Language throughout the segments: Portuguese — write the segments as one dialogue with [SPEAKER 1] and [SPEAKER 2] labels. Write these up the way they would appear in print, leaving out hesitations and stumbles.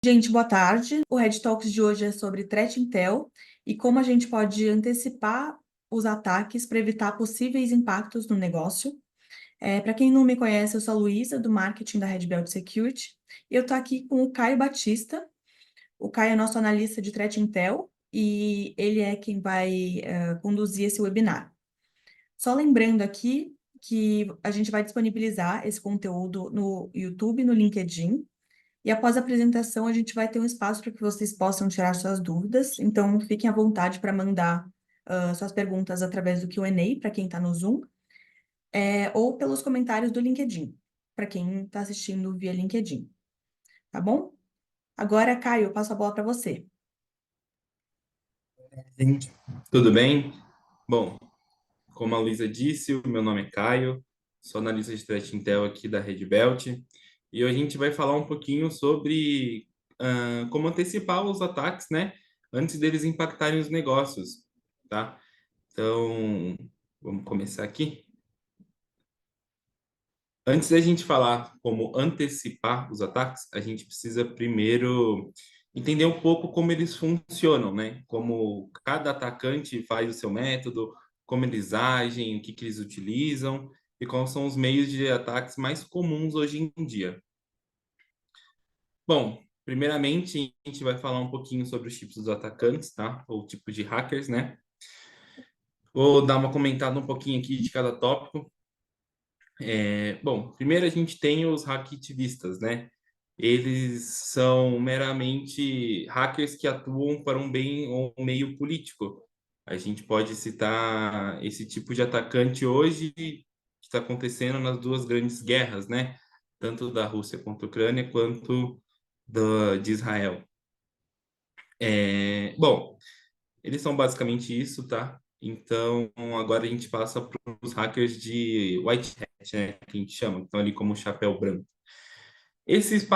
[SPEAKER 1] Gente, boa tarde. O Red Talks de hoje é sobre Threat Intel e como a gente pode antecipar os ataques para evitar possíveis impactos no negócio. Para quem não me conhece, eu sou a Luísa, do marketing da Red Belt Security, e eu estou aqui com o Caio Batista. O Caio é nosso analista de Threat Intel e ele é quem vai conduzir esse webinar. Só lembrando aqui que a gente vai disponibilizar esse conteúdo no YouTube e no LinkedIn. E após a apresentação, a gente vai ter um espaço para que vocês possam tirar suas dúvidas. Então, fiquem à vontade para mandar suas perguntas através do Q&A para quem está no Zoom, ou pelos comentários do LinkedIn, para quem está assistindo via LinkedIn. Tá bom? Agora, Caio, eu passo a bola para você.
[SPEAKER 2] Gente, tudo bem? Bom, como a Luísa disse, o meu nome é Caio, sou analista de threat intel aqui da Red Belt, e hoje a gente vai falar um pouquinho sobre como antecipar os ataques, né, antes deles impactarem os negócios, tá? Então, vamos começar aqui. Antes da gente falar como antecipar os ataques, a gente precisa primeiro entender um pouco como eles funcionam, né? Como cada atacante faz o seu método, como eles agem, o que que eles utilizam e quais são os meios de ataques mais comuns hoje em dia. Bom, primeiramente a gente vai falar um pouquinho sobre os tipos dos atacantes, tá? Ou tipo de hackers, né? Vou dar uma comentada um pouquinho aqui de cada tópico. Bom, primeiro a gente tem os hacktivistas, né? Eles são meramente hackers que atuam para um bem ou um meio político. A gente pode citar esse tipo de atacante hoje que está acontecendo nas duas grandes guerras, né? Tanto da Rússia contra a Ucrânia quanto de Israel. Bom, eles são basicamente isso, tá? Então, agora a gente passa para os hackers de white hat, né? Que a gente chama, que estão ali como chapéu branco. Esses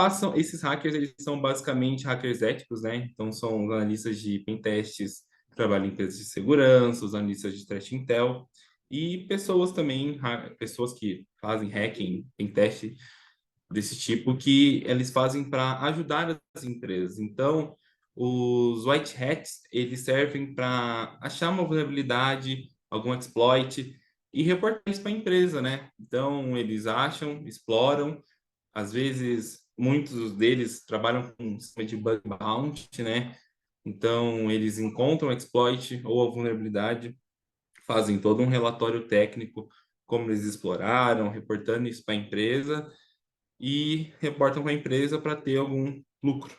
[SPEAKER 2] hackers, eles são basicamente hackers éticos, né? Então, são os analistas de pentests que trabalham em empresas de segurança, os analistas de threat intel e pessoas também, pessoas que fazem hacking, pentest desse tipo, que eles fazem para ajudar as empresas. Então, os white hats, eles servem para achar uma vulnerabilidade, algum exploit e reportar isso para a empresa, né? Então, eles acham, exploram. Às vezes, muitos deles trabalham com um sistema de bug bounty, né? Então, eles encontram o exploit ou a vulnerabilidade, fazem todo um relatório técnico, como eles exploraram, reportando isso para a empresa e reportam para a empresa para ter algum lucro,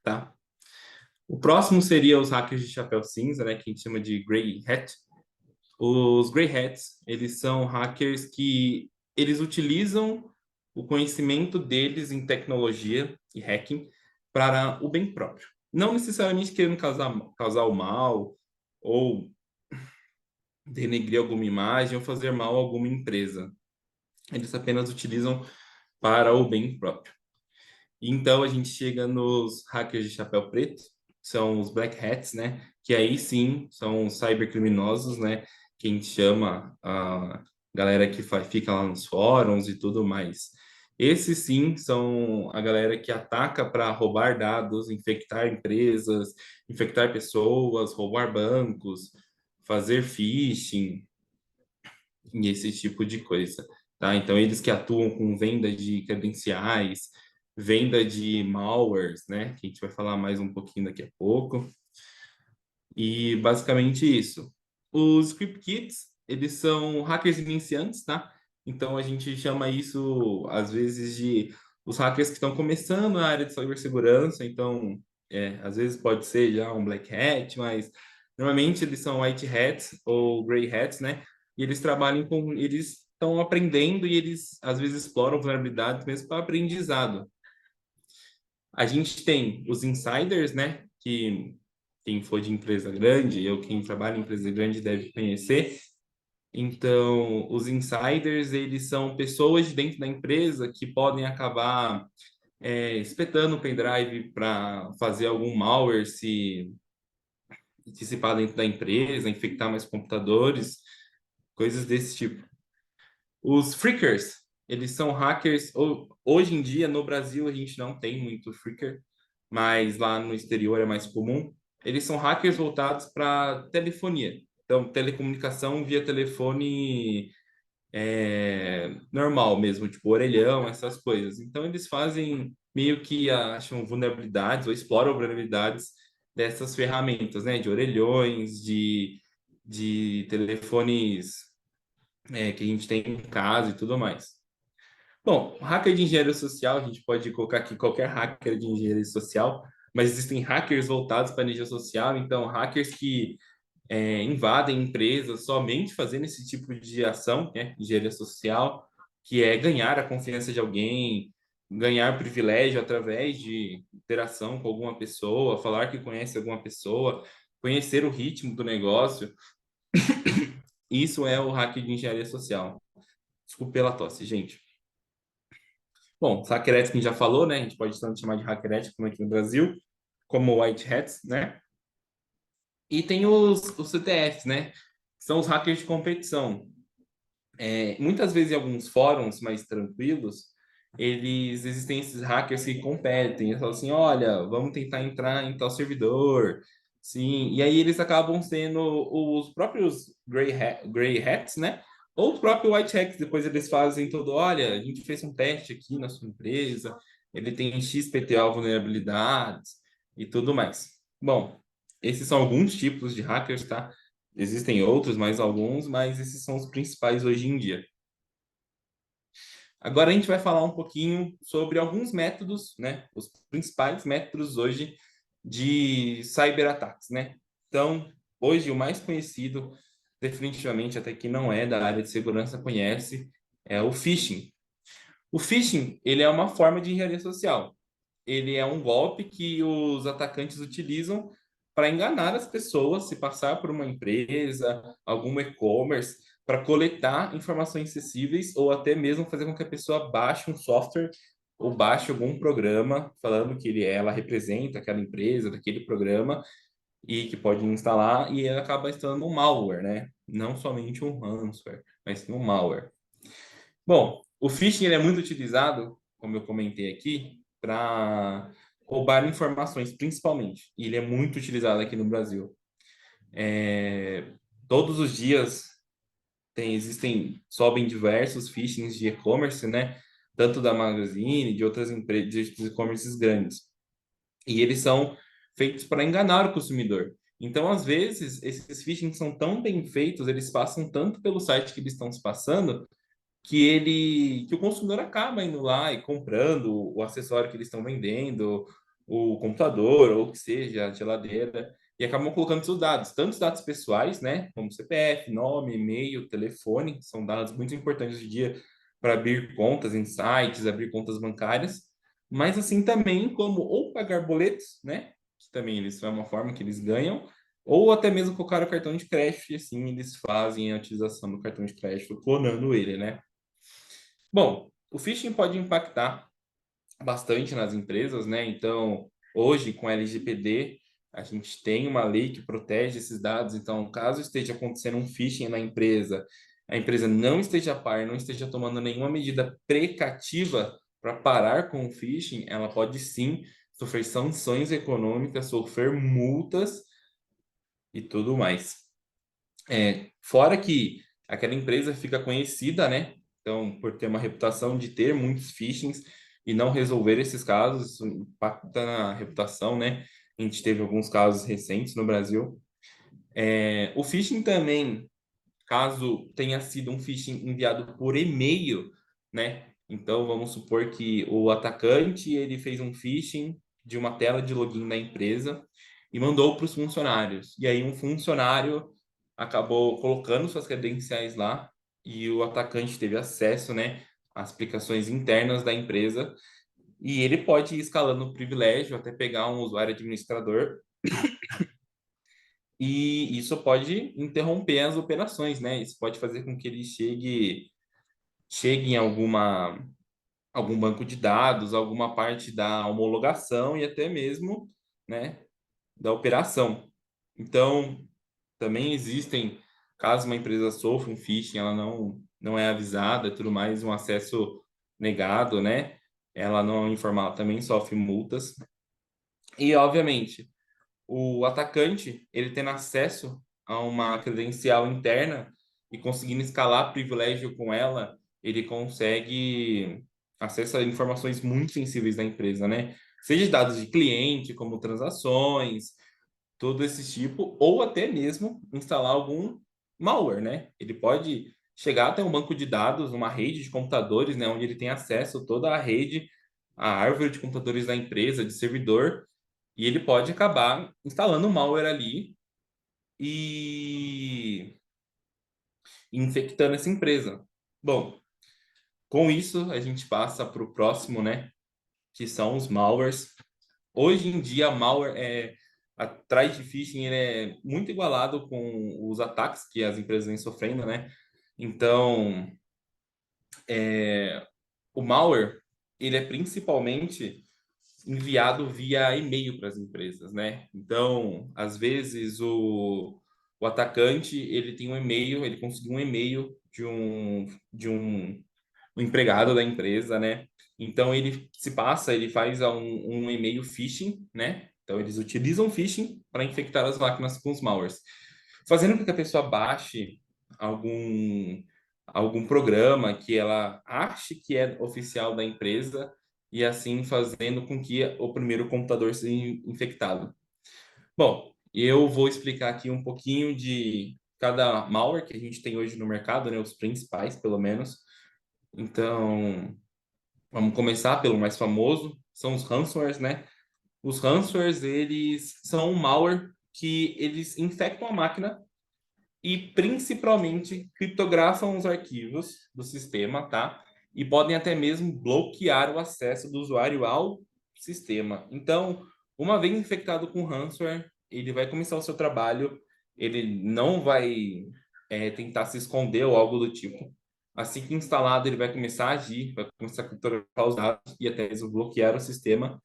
[SPEAKER 2] tá? O próximo seria os hackers de chapéu cinza, né? Que a gente chama de Grey Hat. Os Grey Hats, eles são hackers que eles utilizam o conhecimento deles em tecnologia e hacking para o bem próprio. Não necessariamente querendo causar o mal ou denegrir alguma imagem ou fazer mal a alguma empresa. Eles apenas utilizam para o bem próprio. Então a gente chega nos hackers de chapéu preto, são os Black Hats, né? Que aí sim são os cybercriminosos, né? Que a gente chama a galera que fica lá nos fóruns e tudo mais. Esses sim são a galera que ataca para roubar dados, infectar empresas, infectar pessoas, roubar bancos, fazer phishing e esse tipo de coisa, tá? Então eles que atuam com venda de credenciais, venda de malwares, né? Que a gente vai falar mais um pouquinho daqui a pouco. E basicamente isso. Os script kits, eles são hackers iniciantes, tá? Então a gente chama isso às vezes de os hackers que estão começando na área de cibersegurança. Então, às vezes pode ser já um black hat, mas normalmente eles são white hats ou grey hats, né? E eles trabalham com, eles estão aprendendo e eles às vezes exploram vulnerabilidades mesmo para aprendizado. A gente tem os insiders, né? Que quem for de empresa grande, ou quem trabalha em empresa grande deve conhecer. Então, os insiders, eles são pessoas de dentro da empresa que podem acabar espetando o pendrive para fazer algum malware se dissipar dentro da empresa, infectar mais computadores, coisas desse tipo. Os freakers, eles são hackers. Hoje em dia, no Brasil, a gente não tem muito freaker, mas lá no exterior é mais comum. Eles são hackers voltados para telefonia. Então, telecomunicação via telefone normal mesmo, tipo orelhão, essas coisas. Então, eles fazem meio que acham vulnerabilidades ou exploram vulnerabilidades dessas ferramentas, né? De orelhões, de telefones que a gente tem em casa e tudo mais. Bom, hacker de engenharia social, a gente pode colocar aqui qualquer hacker de engenharia social, mas existem hackers voltados para a engenharia social, então hackers que invadem empresas somente fazendo esse tipo de ação, né, engenharia social, que é ganhar a confiança de alguém, ganhar privilégio através de interação com alguma pessoa, falar que conhece alguma pessoa, conhecer o ritmo do negócio. Isso é o hack de engenharia social. Desculpe pela tosse, gente. Bom, hacker ético a gente já falou, né? A gente pode tanto chamar de hacker ético como aqui no Brasil, como white hats, né? E tem os CTFs, né? Que são os hackers de competição. Muitas vezes em alguns fóruns mais tranquilos, eles existem esses hackers que competem. Eles falam assim, olha, vamos tentar entrar em tal servidor. Sim, e aí eles acabam sendo os próprios grey hats, né? Ou os próprios white hats, depois eles fazem todo, olha, a gente fez um teste aqui na sua empresa, ele tem XPTO vulnerabilidades e tudo mais. Bom, esses são alguns tipos de hackers, tá? Existem outros, mais alguns, mas esses são os principais hoje em dia. Agora a gente vai falar um pouquinho sobre alguns métodos, né? Os principais métodos hoje de cyberataques, né? Então, hoje o mais conhecido, definitivamente até que não é da área de segurança conhece, é o phishing. O phishing, ele é uma forma de engenharia social. Ele é um golpe que os atacantes utilizam para enganar as pessoas, se passar por uma empresa, algum e-commerce, para coletar informações acessíveis ou até mesmo fazer com que a pessoa baixe um software ou baixe algum programa falando que ela representa aquela empresa, daquele programa e que pode instalar e ela acaba instalando um malware, né? Não somente um ransomware, mas sim um malware. Bom, o phishing ele é muito utilizado, como eu comentei aqui, para roubar informações, principalmente. E ele é muito utilizado aqui no Brasil. Todos os dias sobem diversos phishings de e-commerce, né? Tanto da Magazine, de outras empresas de e-commerces grandes. E eles são feitos para enganar o consumidor. Então, às vezes, esses phishing são tão bem feitos, eles passam tanto pelo site que eles estão se passando, que o consumidor acaba indo lá e comprando o acessório que eles estão vendendo, o computador ou o que seja, a geladeira, e acabam colocando seus dados, tanto os dados pessoais, né, como CPF, nome, e-mail, telefone, são dados muito importantes hoje em dia para abrir contas em sites, abrir contas bancárias, mas assim também como ou pagar boletos, né, que também eles é uma forma que eles ganham, ou até mesmo colocar o cartão de crédito, e assim eles fazem a utilização do cartão de crédito clonando ele, né? Bom, o phishing pode impactar bastante nas empresas, né? Então, hoje, com a LGPD, a gente tem uma lei que protege esses dados. Então, caso esteja acontecendo um phishing na empresa, a empresa não esteja a par, não esteja tomando nenhuma medida precativa para parar com o phishing, ela pode sim sofrer sanções econômicas, sofrer multas e tudo mais. Fora que aquela empresa fica conhecida, né? Então, por ter uma reputação de ter muitos phishings e não resolver esses casos, isso impacta na reputação, né? A gente teve alguns casos recentes no Brasil. O phishing também, caso tenha sido um phishing enviado por e-mail, né? Então, vamos supor que o atacante ele fez um phishing de uma tela de login da empresa e mandou para os funcionários. E aí um funcionário acabou colocando suas credenciais lá e o atacante teve acesso, né, às aplicações internas da empresa e ele pode ir escalando o privilégio até pegar um usuário administrador e isso pode interromper as operações, né? Isso pode fazer com que ele chegue em algum banco de dados, alguma parte da homologação e até mesmo, né, da operação. Então, também existem, caso uma empresa sofra um phishing, ela não é avisada, tudo mais, um acesso negado, né? Ela não é informada, também sofre multas. E, obviamente, o atacante, ele tendo acesso a uma credencial interna e conseguindo escalar privilégio com ela, ele consegue acesso a informações muito sensíveis da empresa, né? Seja dados de cliente, como transações, todo esse tipo, ou até mesmo instalar algum malware, né? Ele pode chegar até um banco de dados, uma rede de computadores, né, onde ele tem acesso a toda a rede, a árvore de computadores da empresa, de servidor, e ele pode acabar instalando um malware ali e infectando essa empresa. Bom, com isso a gente passa para o próximo, né, que são os malwares. Hoje em dia, malware atrás de phishing ele é muito igualado com os ataques que as empresas vêm sofrendo, né? Então, o malware ele é principalmente enviado via e-mail para as empresas, né? Então, às vezes o atacante ele tem um e-mail, ele conseguiu um e-mail de um empregado da empresa, né? Então ele faz um e-mail phishing, né? Então eles utilizam phishing para infectar as máquinas com os malwares, fazendo com que a pessoa baixe algum algum programa que ela ache que é oficial da empresa e assim fazendo com que o primeiro computador seja infectado. Bom, eu vou explicar aqui um pouquinho de cada malware que a gente tem hoje no mercado, né? Os principais, pelo menos. Então, vamos começar pelo mais famoso, são os ransomwares, né? Os ransomwares, eles são um malware que eles infectam a máquina e principalmente criptografam os arquivos do sistema, tá? E podem até mesmo bloquear o acesso do usuário ao sistema. Então, uma vez infectado com ransomware, ele vai começar o seu trabalho, ele não vai tentar se esconder ou algo do tipo. Assim que instalado, ele vai começar a agir, vai começar a criptografar os dados e até mesmo bloquear o sistema.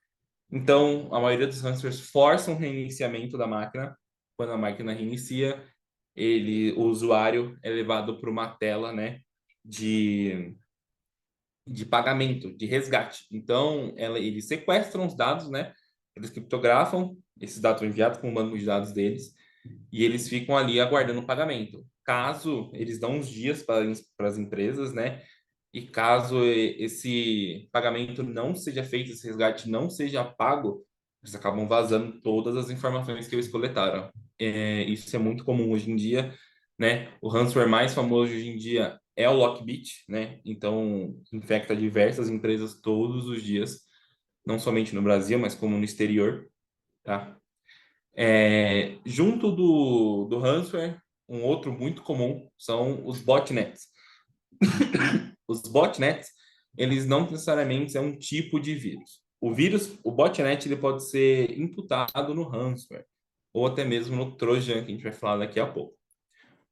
[SPEAKER 2] Então, a maioria dos ransomwares forçam o reiniciamento da máquina. Quando a máquina reinicia, o usuário é levado para uma tela, né, de, de pagamento, de resgate. Então, eles sequestram os dados, né, eles criptografam, esses dados são enviados para um banco de dados deles, e eles ficam ali aguardando o pagamento. Caso eles dão uns dias para as empresas, né, e caso esse pagamento não seja feito, esse resgate não seja pago, eles acabam vazando todas as informações que eles coletaram. Isso é muito comum hoje em dia, né? O ransomware mais famoso hoje em dia é o Lockbit, né? Então, infecta diversas empresas todos os dias, não somente no Brasil, mas como no exterior, tá? Junto do ransomware, um outro muito comum são os botnets. Os botnets, eles não necessariamente são um tipo de vírus. O botnet, ele pode ser imputado no ransomware ou até mesmo no Trojan, que a gente vai falar daqui a pouco.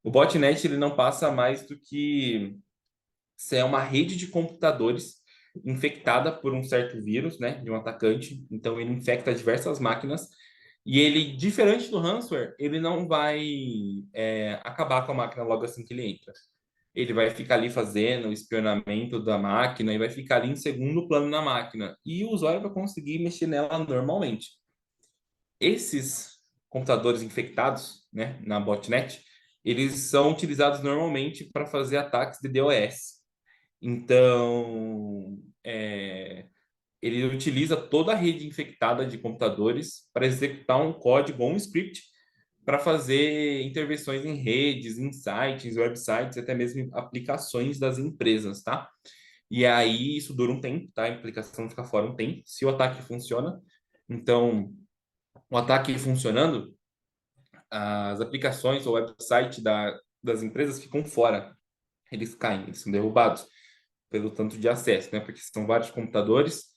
[SPEAKER 2] O botnet, ele não passa mais do que se é uma rede de computadores infectada por um certo vírus, né, de um atacante. Então ele infecta diversas máquinas e ele, diferente do ransomware, ele não vai acabar com a máquina logo assim que ele entra. Ele vai ficar ali fazendo o espionamento da máquina e vai ficar ali em segundo plano na máquina. E o usuário vai conseguir mexer nela normalmente. Esses computadores infectados, né, na botnet, eles são utilizados normalmente para fazer ataques de DOS. Então, ele utiliza toda a rede infectada de computadores para executar um código ou um script para fazer intervenções em redes, em sites, websites, até mesmo em aplicações das empresas, tá? E aí isso dura um tempo, tá? A aplicação fica fora um tempo, se o ataque funciona. Então, o ataque funcionando, as aplicações ou website das empresas ficam fora. Eles caem, eles são derrubados pelo tanto de acesso, né? Porque são vários computadores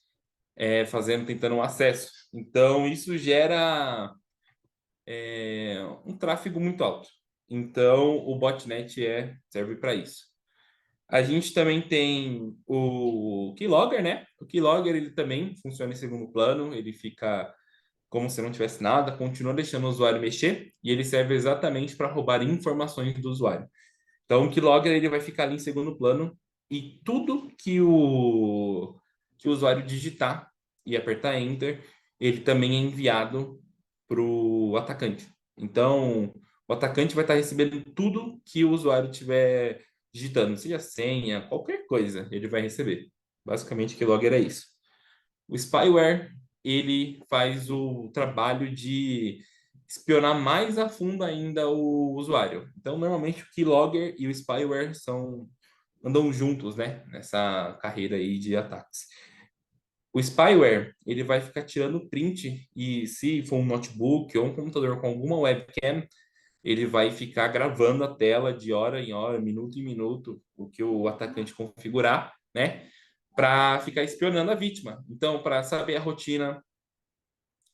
[SPEAKER 2] tentando um acesso. Então, isso gera um tráfego muito alto. Então, o botnet serve para isso. A gente também tem o Keylogger, né? O Keylogger, ele também funciona em segundo plano, ele fica como se não tivesse nada, continua deixando o usuário mexer e ele serve exatamente para roubar informações do usuário. Então, o Keylogger ele vai ficar ali em segundo plano e tudo que o usuário digitar e apertar Enter, ele também é enviado para o atacante. Então, o atacante vai estar recebendo tudo que o usuário tiver digitando, seja senha, qualquer coisa, ele vai receber. Basicamente, Keylogger é isso. O spyware, ele faz o trabalho de espionar mais a fundo ainda o usuário. Então, normalmente, o keylogger e o spyware andam juntos, né? Nessa carreira aí de ataques. O spyware, ele vai ficar tirando print e se for um notebook ou um computador com alguma webcam, ele vai ficar gravando a tela de hora em hora, minuto em minuto, o que o atacante configurar, né? Para ficar espionando a vítima. Então, para saber a rotina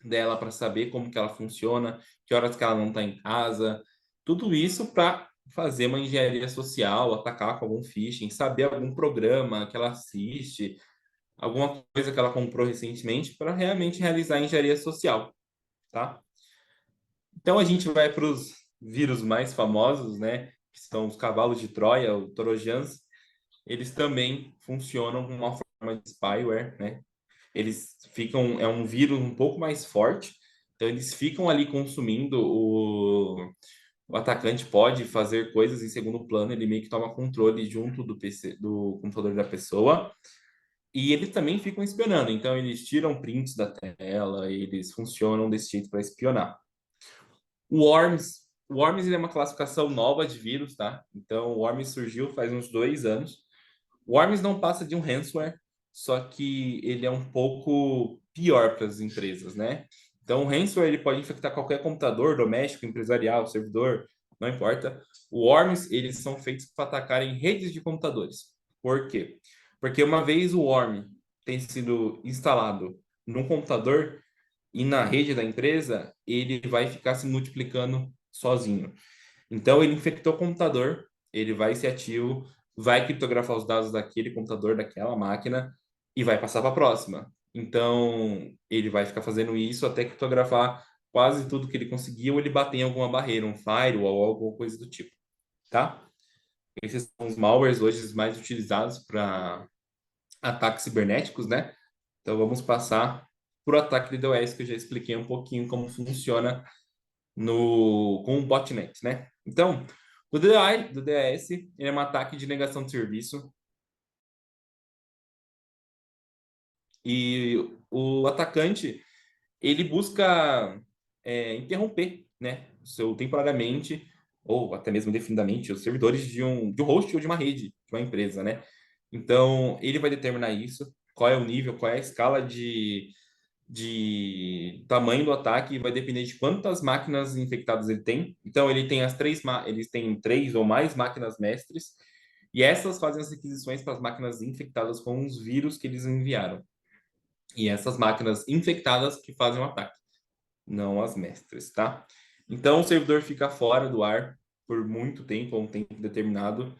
[SPEAKER 2] dela, para saber como que ela funciona, que horas que ela não está em casa, tudo isso para fazer uma engenharia social, atacar com algum phishing, saber algum programa que ela assiste, alguma coisa que ela comprou recentemente para realmente realizar a engenharia social, tá? Então a gente vai para os vírus mais famosos, né? Que são os cavalos de Troia, o Trojans. Eles também funcionam com uma forma de spyware, né? Eles ficam, é um vírus um pouco mais forte, então eles ficam ali consumindo o atacante pode fazer coisas em segundo plano, ele meio que toma controle junto do PC, do computador da pessoa. E eles também ficam espionando, então eles tiram prints da tela, eles funcionam desse jeito para espionar. O Worms ele é uma classificação nova de vírus, tá? Então o Worms surgiu faz uns 2 anos. O Worms não passa de um ransomware, só que ele é um pouco pior para as empresas, né? Então o ransomware ele pode infectar qualquer computador, doméstico, empresarial, servidor, não importa. O Worms eles são feitos para atacarem redes de computadores. Por quê? Porque uma vez o worm tem sido instalado num computador e na rede da empresa, ele vai ficar se multiplicando sozinho. Então, ele infectou o computador, ele vai ser ativo, vai criptografar os dados daquele computador, daquela máquina, e vai passar para a próxima. Então, ele vai ficar fazendo isso até criptografar quase tudo que ele conseguiu, ou ele bater em alguma barreira, um firewall ou alguma coisa do tipo, tá? Esses são os malwares hoje mais utilizados para ataques cibernéticos, né? Então vamos passar para o ataque de DOS, que eu já expliquei um pouquinho como funciona no com o botnet, né? Então, o DDoS ele é um ataque de negação de serviço e o atacante ele busca interromper, né, temporariamente ou até mesmo indefinidamente os servidores de um host ou de uma rede, de uma empresa, né? Então, ele vai determinar isso, qual é o nível, qual é a escala de tamanho do ataque, vai depender de quantas máquinas infectadas ele tem. Então, eles têm três ou mais máquinas mestres, e essas fazem as requisições para as máquinas infectadas com os vírus que eles enviaram. E essas máquinas infectadas que fazem o ataque, não as mestres, tá? Então, o servidor fica fora do ar por muito tempo, um tempo determinado.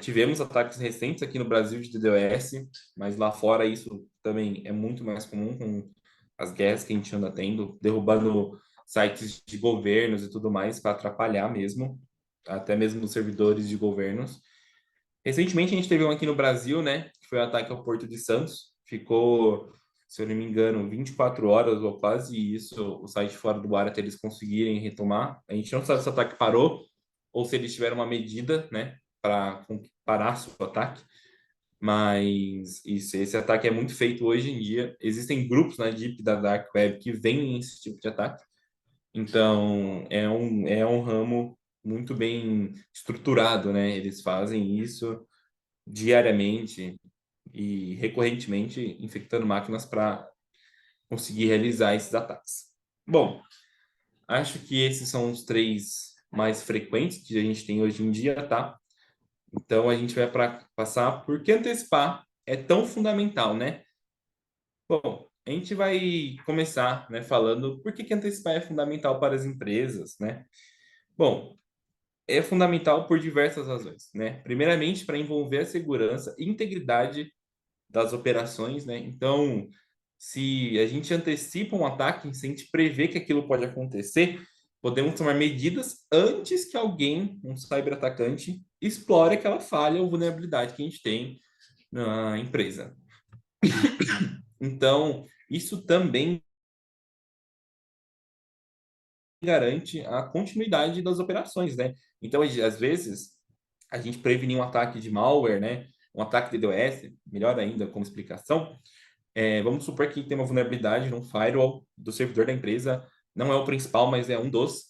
[SPEAKER 2] Tivemos ataques recentes aqui no Brasil de DDoS, mas lá fora isso também é muito mais comum com as guerras que a gente anda tendo, derrubando sites de governos e tudo mais para atrapalhar mesmo, até mesmo os servidores de governos. Recentemente a gente teve um aqui no Brasil, né, que foi o ataque ao Porto de Santos, ficou, se eu não me engano, 24 horas ou quase isso, o site fora do ar até eles conseguirem retomar. A gente não sabe se o ataque parou ou se eles tiveram uma medida, né, para parar o ataque, mas esse ataque é muito feito hoje em dia. Existem grupos na Deep da Dark Web que vendem esse tipo de ataque, então é um ramo muito bem estruturado, né? Eles fazem isso diariamente e recorrentemente infectando máquinas para conseguir realizar esses ataques. Bom, acho que esses são os três mais frequentes que a gente tem hoje em dia, tá? Então a gente vai passar por que antecipar é tão fundamental, né? Bom, a gente vai começar, né, falando por que antecipar é fundamental para as empresas, né? Bom, é fundamental por diversas razões, né? Primeiramente, para envolver a segurança e integridade das operações, né? Então, se a gente antecipa um ataque, se a gente prevê que aquilo pode acontecer, podemos tomar medidas antes que alguém, um cyberatacante, explore aquela falha ou vulnerabilidade que a gente tem na empresa. Então, isso também garante a continuidade das operações, né? Então, às vezes, a gente prevenir um ataque de malware, né? Um ataque de DDoS, melhor ainda como explicação, vamos supor que tem uma vulnerabilidade no firewall do servidor da empresa, não é o principal, mas é um dos,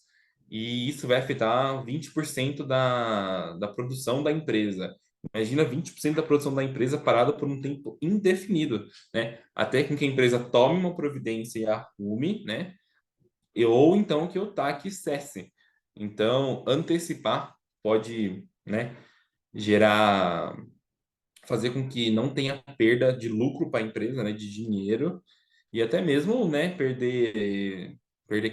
[SPEAKER 2] e isso vai afetar 20% da produção da empresa. Imagina 20% da produção da empresa parada por um tempo indefinido, né? Até com que a empresa tome uma providência e arrume, né? Ou então que o TAC cesse. Então, antecipar pode, né, gerar, fazer com que não tenha perda de lucro para a empresa, né, de dinheiro, e até mesmo, né, perder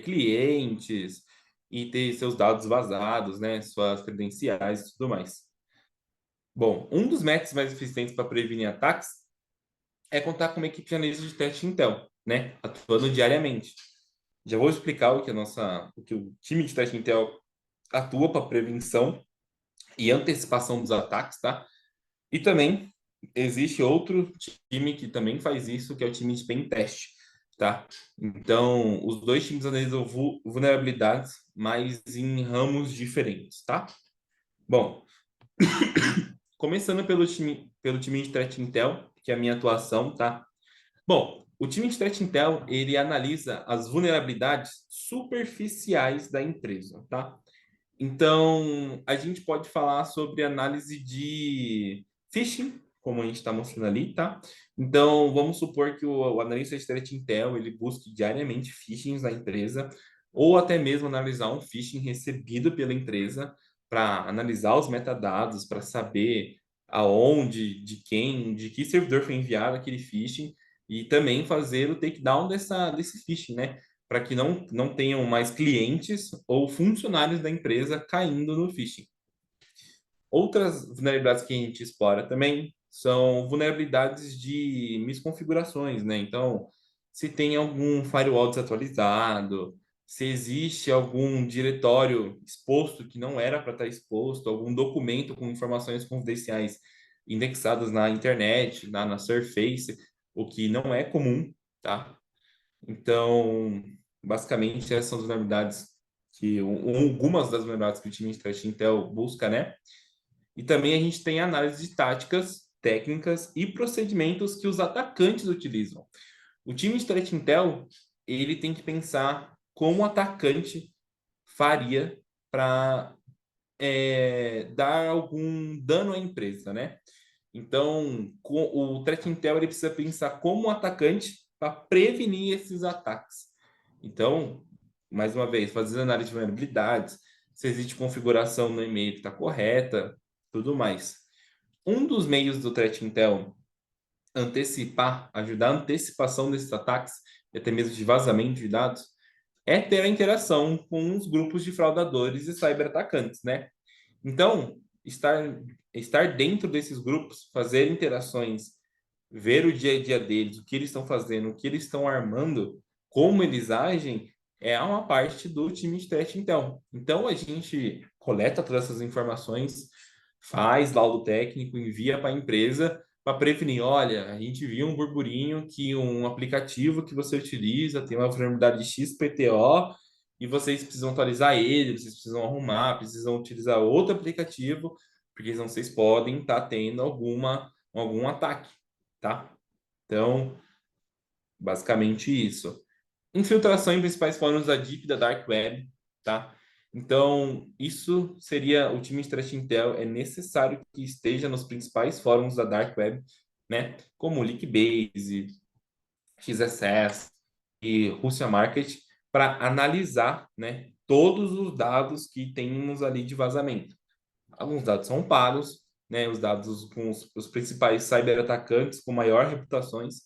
[SPEAKER 2] clientes e ter seus dados vazados, né, suas credenciais e tudo mais. Bom, um dos métodos mais eficientes para prevenir ataques é contar com uma equipe de análise de teste Intel, né, atuando diariamente. Já vou explicar o que o time de teste Intel atua para prevenção e antecipação dos ataques, tá? E também existe outro time que também faz isso, que é o time de pen test, tá? Então, os dois times analisam vulnerabilidades, mas em ramos diferentes, tá? Bom, começando pelo time de threat intel, que é a minha atuação, tá? Bom, o time de threat intel, ele analisa as vulnerabilidades superficiais da empresa, tá? Então, a gente pode falar sobre análise de phishing, como a gente está mostrando ali, tá? Então, vamos supor que o analista de threat intel, ele busque diariamente phishings na empresa, ou até mesmo analisar um phishing recebido pela empresa para analisar os metadados, para saber aonde, de quem, de que servidor foi enviado aquele phishing, e também fazer o takedown desse phishing, né? Para que não tenham mais clientes ou funcionários da empresa caindo no phishing. Outras vulnerabilidades que a gente explora também são vulnerabilidades de misconfigurações, né? Então, se tem algum firewall desatualizado, se existe algum diretório exposto que não era para estar exposto, algum documento com informações confidenciais indexadas na internet, na Surface, o que não é comum, tá? Então, basicamente, essas são as vulnerabilidades algumas das vulnerabilidades que o time de threat intel busca, né? E também a gente tem análise de táticas, técnicas e procedimentos que os atacantes utilizam. O time de threat intel, ele tem que pensar como o atacante faria para dar algum dano à empresa, né? Então, o threat intel ele precisa pensar como atacante para prevenir esses ataques. Então, mais uma vez, fazer análise de vulnerabilidades, se existe configuração no e-mail que está correta, tudo mais. Um dos meios do threat intel antecipar, ajudar a antecipação desses ataques, e até mesmo de vazamento de dados, é ter a interação com os grupos de fraudadores e cyberatacantes, né? Então, estar dentro desses grupos, fazer interações, ver o dia a dia deles, o que eles estão fazendo, o que eles estão armando, como eles agem, é uma parte do time de teste Intel. Então, a gente coleta todas essas informações, faz laudo técnico, envia para a empresa para prevenir. Olha, a gente viu um burburinho que um aplicativo que você utiliza tem uma vulnerabilidade de XPTO e vocês precisam atualizar ele, vocês precisam arrumar, precisam utilizar outro aplicativo, porque senão vocês podem estar tendo algum ataque, tá? Então, basicamente isso. Infiltração em principais fóruns da Deep da Dark Web, tá? Então, isso seria o time de threat intel é necessário que esteja nos principais fóruns da Dark Web, né? Como Leakbase, XSS e Russia Market, para analisar, né, todos os dados que temos ali de vazamento. Alguns dados são pagos, né, os dados com os principais cyberatacantes com maior reputações,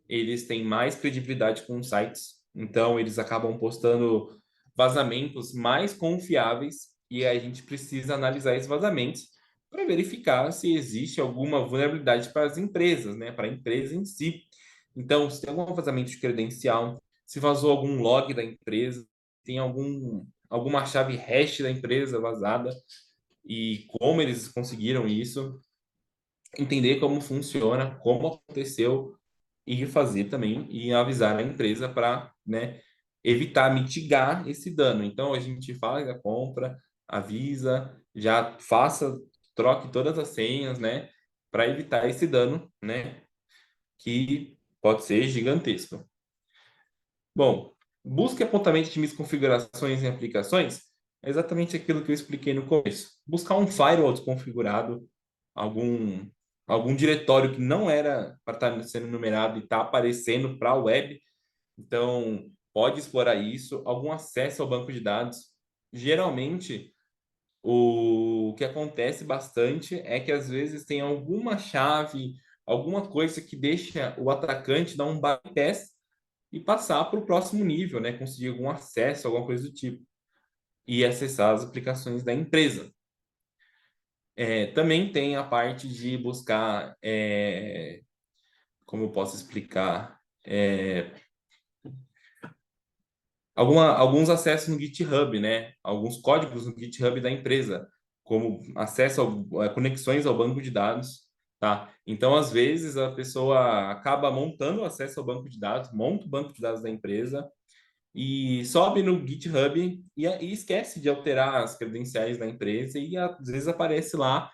[SPEAKER 2] eles têm mais credibilidade com os sites, então eles acabam postando vazamentos mais confiáveis e a gente precisa analisar esses vazamentos para verificar se existe alguma vulnerabilidade para as empresas, né, para a empresa em si. Então, se tem algum vazamento de credencial, se vazou algum log da empresa, tem alguma chave hash da empresa vazada e como eles conseguiram isso, entender como funciona, como aconteceu e fazer também e avisar a empresa para, né, evitar, mitigar esse dano. Então, a gente faz a compra, avisa, já faça, troque todas as senhas, né, para evitar esse dano, né, que pode ser gigantesco. Bom, busque apontamento de misconfigurações em aplicações é exatamente aquilo que eu expliquei no começo. Buscar um firewall desconfigurado, algum, algum diretório que não era para estar sendo numerado e está aparecendo para a web. Então, pode explorar isso. Algum acesso ao banco de dados. Geralmente, o que acontece bastante é que às vezes tem alguma chave, alguma coisa que deixa o atacante dar um bypass e passar para o próximo nível, né? Conseguir algum acesso, alguma coisa do tipo, e acessar as aplicações da empresa. Também tem a parte de buscar, como eu posso explicar, alguns acessos no GitHub, né? Alguns códigos no GitHub da empresa, como acesso a conexões ao banco de dados, tá? Então, às vezes, a pessoa acaba montando o acesso ao banco de dados, monta o banco de dados da empresa, e sobe no GitHub e esquece de alterar as credenciais da empresa e às vezes aparece lá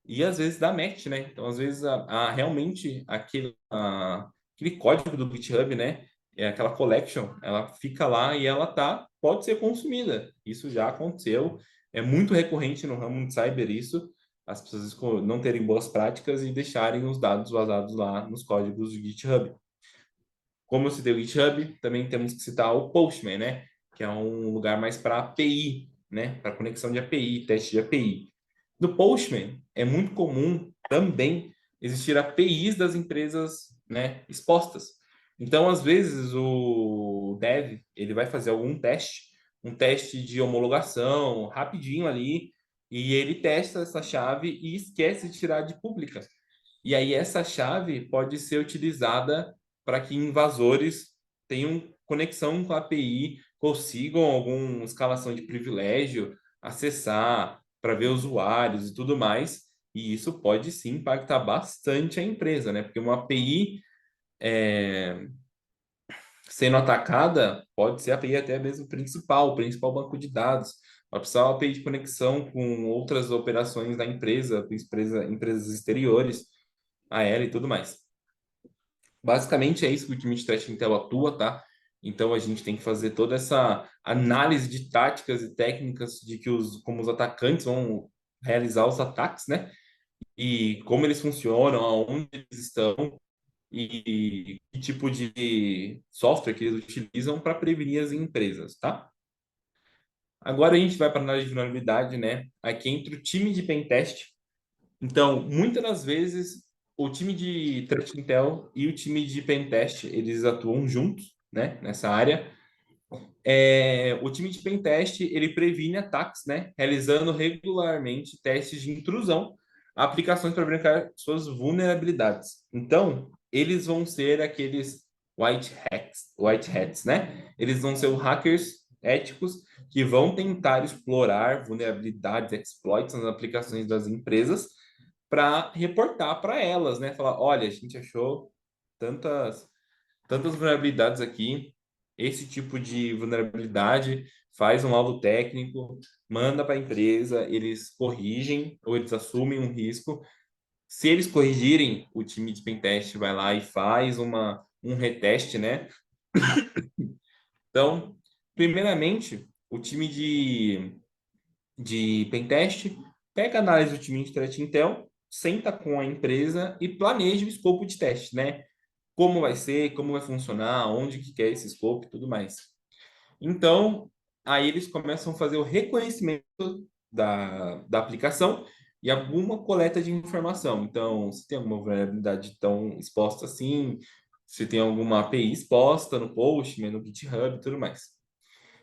[SPEAKER 2] e às vezes dá match, né? Então, às vezes, realmente aquele código do GitHub, né? É aquela collection, ela fica lá e ela pode ser consumida. Isso já aconteceu, é muito recorrente no ramo de cyber isso, as pessoas não terem boas práticas e deixarem os dados vazados lá nos códigos do GitHub. Como eu citei o GitHub, também temos que citar o Postman, né? Que é um lugar mais para API, né? Para conexão de API, teste de API. No Postman, é muito comum também existir APIs das empresas, né, expostas. Então, às vezes, o dev ele vai fazer algum teste, um teste de homologação, rapidinho ali, e ele testa essa chave e esquece de tirar de pública. E aí essa chave pode ser utilizada para que invasores tenham conexão com a API, consigam alguma escalação de privilégio, acessar para ver usuários e tudo mais. E isso pode sim impactar bastante a empresa, né? Porque uma API sendo atacada pode ser a API até mesmo principal, o principal banco de dados. Vai precisar uma API de conexão com outras operações da empresa, com empresas exteriores a ela e tudo mais. Basicamente é isso que o time de threat intel atua, tá? Então a gente tem que fazer toda essa análise de táticas e técnicas de como os atacantes vão realizar os ataques, né? E como eles funcionam, aonde eles estão e que tipo de software que eles utilizam para prevenir as empresas, tá? Agora a gente vai para a análise de vulnerabilidade, né? Aqui entre o time de pentest. Então, muitas das vezes, o time de Threat Intel e o time de Pentest, eles atuam juntos, né, nessa área. O time de Pentest, ele previne ataques, né, realizando regularmente testes de intrusão, aplicações para brincar suas vulnerabilidades. Então, eles vão ser aqueles white hats, né? Eles vão ser os hackers éticos que vão tentar explorar vulnerabilidades, exploits nas aplicações das empresas para reportar para elas, né? Falar, olha, a gente achou tantas vulnerabilidades aqui, esse tipo de vulnerabilidade faz um laudo técnico, manda para a empresa, eles corrigem ou eles assumem um risco. Se eles corrigirem, o time de pentest vai lá e faz um reteste, né? Então, primeiramente, o time de pentest pega a análise do time de threat intel, senta com a empresa e planeja o escopo de teste, né? Como vai ser, como vai funcionar, onde que quer esse escopo e tudo mais. Então, aí eles começam a fazer o reconhecimento da aplicação e alguma coleta de informação. Então, se tem alguma vulnerabilidade tão exposta assim, se tem alguma API exposta no Postman, no GitHub e tudo mais.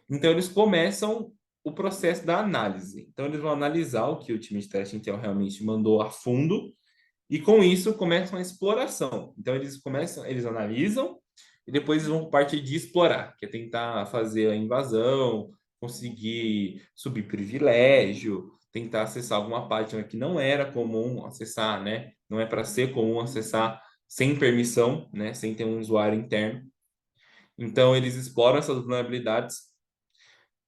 [SPEAKER 2] Então, eles começam o processo da análise. Então, eles vão analisar o que o time de teste Intel realmente mandou a fundo e, com isso, começam a exploração. Então, eles analisam e depois eles vão partir de explorar, que é tentar fazer a invasão, conseguir subir privilégio, tentar acessar alguma página que não era comum acessar, né? Não é para ser comum acessar sem permissão, né? Sem ter um usuário interno. Então, eles exploram essas vulnerabilidades,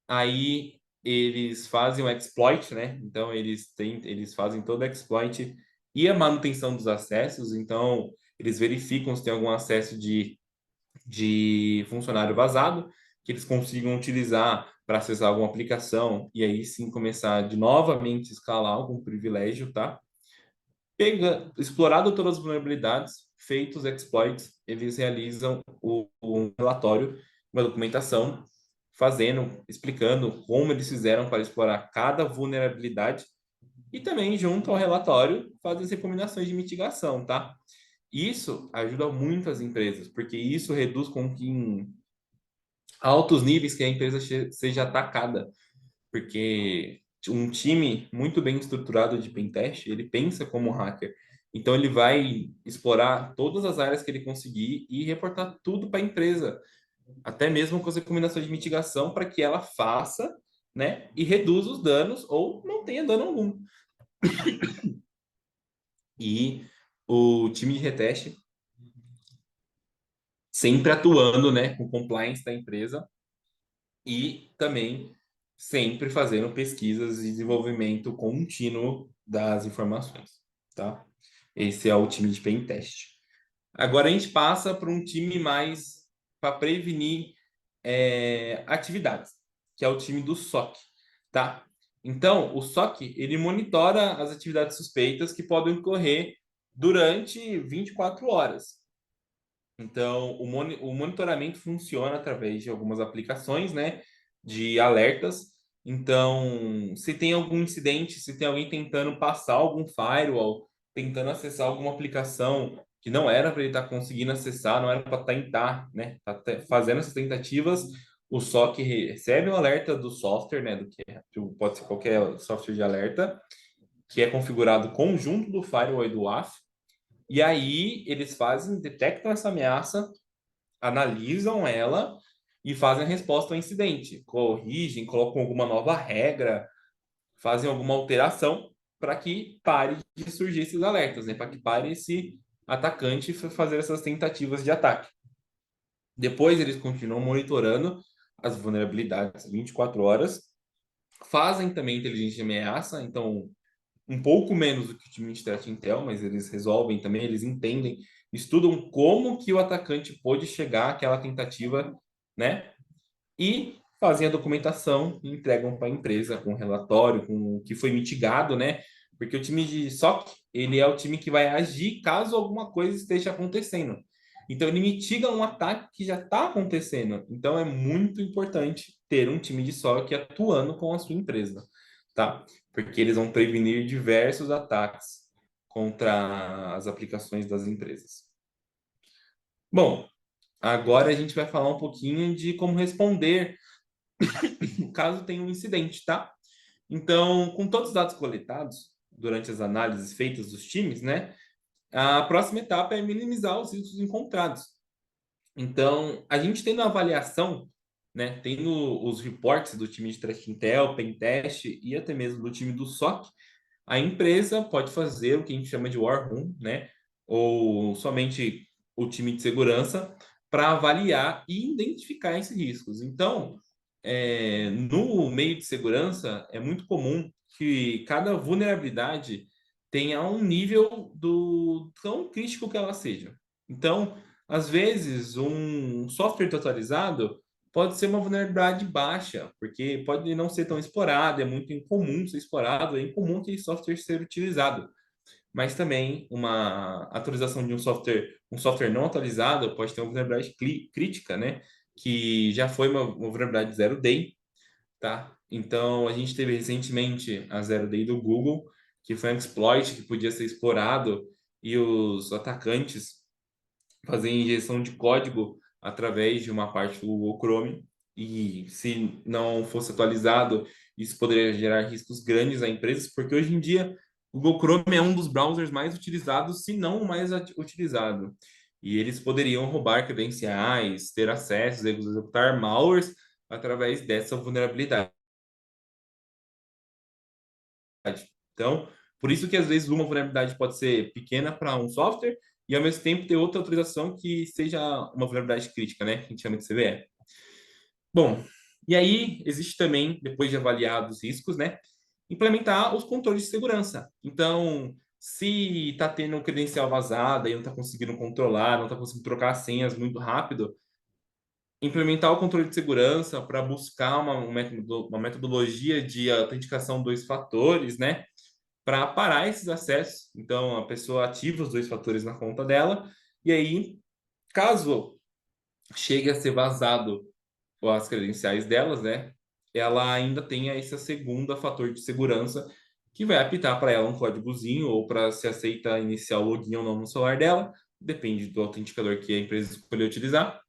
[SPEAKER 2] aí eles fazem o exploit, né? Então, eles fazem todo o exploit e a manutenção dos acessos. Então, eles verificam se tem algum acesso de funcionário vazado, que eles consigam utilizar para acessar alguma aplicação e aí sim começar de novamente escalar algum privilégio, tá? Explorado todas as vulnerabilidades, feitos exploits, eles realizam um relatório, uma documentação, fazendo, explicando como eles fizeram para explorar cada vulnerabilidade e também, junto ao relatório, fazem as recomendações de mitigação, tá? Isso ajuda muito as empresas, porque isso reduz com que em altos níveis que a empresa seja atacada, porque um time muito bem estruturado de pentest, ele pensa como hacker. Então ele vai explorar todas as áreas que ele conseguir e reportar tudo para a empresa, até mesmo com as recomendações de mitigação para que ela faça, né, e reduza os danos ou não tenha dano algum. E o time de reteste sempre atuando, né, com compliance da empresa e também sempre fazendo pesquisas e desenvolvimento contínuo das informações, tá? Esse é o time de pen test. Agora a gente passa para um time mais para prevenir atividades, que é o time do SOC, tá? Então, o SOC, ele monitora as atividades suspeitas que podem ocorrer durante 24 horas. Então, o monitoramento funciona através de algumas aplicações, né, de alertas. Então, se tem algum incidente, se tem alguém tentando passar algum firewall, tentando acessar alguma aplicação que não era para ele estar conseguindo acessar, não era para tentar, né, tá fazendo essas tentativas, o SOC recebe um alerta do software, né, pode ser qualquer software de alerta, que é configurado conjunto do firewall e do WAF. E aí eles detectam essa ameaça, analisam ela e fazem a resposta ao incidente. Corrigem, colocam alguma nova regra, fazem alguma alteração para que pare de surgir esses alertas, né? Para que pare esse atacante fazer essas tentativas de ataque. Depois eles continuam monitorando as vulnerabilidades 24 horas, fazem também inteligência de ameaça, então um pouco menos do que o time de threat intel, mas eles resolvem também, eles entendem, estudam como que o atacante pôde chegar àquela tentativa, né? E fazem a documentação e entregam para a empresa com um relatório, com o que foi mitigado, né? Porque o time de SOC, ele é o time que vai agir caso alguma coisa esteja acontecendo. Então, ele mitiga um ataque que já está acontecendo. Então, é muito importante ter um time de SOC atuando com a sua empresa, tá? Porque eles vão prevenir diversos ataques contra as aplicações das empresas. Bom, agora a gente vai falar um pouquinho de como responder caso tenha um incidente, tá? Então, com todos os dados coletados durante as análises feitas dos times, né? A próxima etapa é minimizar os riscos encontrados. Então, a gente tendo a avaliação, né, tendo os reportes do time de Threat Intel, Pentest e até mesmo do time do SOC, a empresa pode fazer o que a gente chama de War Room, né, ou somente o time de segurança, para avaliar e identificar esses riscos. Então, no meio de segurança, é muito comum que cada vulnerabilidade tenha um nível do tão crítico que ela seja. Então, às vezes, um software atualizado pode ser uma vulnerabilidade baixa, porque pode não ser tão explorado, é muito incomum ser explorado, é incomum aquele software ser utilizado. Mas também uma atualização de um software não atualizado pode ter uma vulnerabilidade crítica, né? Que já foi uma vulnerabilidade zero day, tá? Então, a gente teve recentemente a zero day do Google, que foi um exploit que podia ser explorado e os atacantes fazer injeção de código através de uma parte do Google Chrome. E se não fosse atualizado, isso poderia gerar riscos grandes a empresas, porque hoje em dia o Google Chrome é um dos browsers mais utilizados, se não o mais utilizado. E eles poderiam roubar credenciais, ter acesso, executar malwares através dessa vulnerabilidade. Então, por isso que às vezes uma vulnerabilidade pode ser pequena para um software e ao mesmo tempo ter outra autorização que seja uma vulnerabilidade crítica, né? Que a gente chama de CVE. Bom, e aí existe também, depois de avaliados os riscos, né? Implementar os controles de segurança. Então, se está tendo um credencial vazado e não está conseguindo controlar, não está conseguindo trocar as senhas muito rápido, implementar o controle de segurança para buscar uma metodologia de autenticação dois fatores, né? Para parar esses acessos. Então, a pessoa ativa os dois fatores na conta dela, e aí, caso chegue a ser vazado as credenciais delas, né? Ela ainda tem esse segundo fator de segurança que vai apitar para ela um códigozinho ou para se aceita iniciar o login ou não no celular dela, depende do autenticador que a empresa escolher utilizar.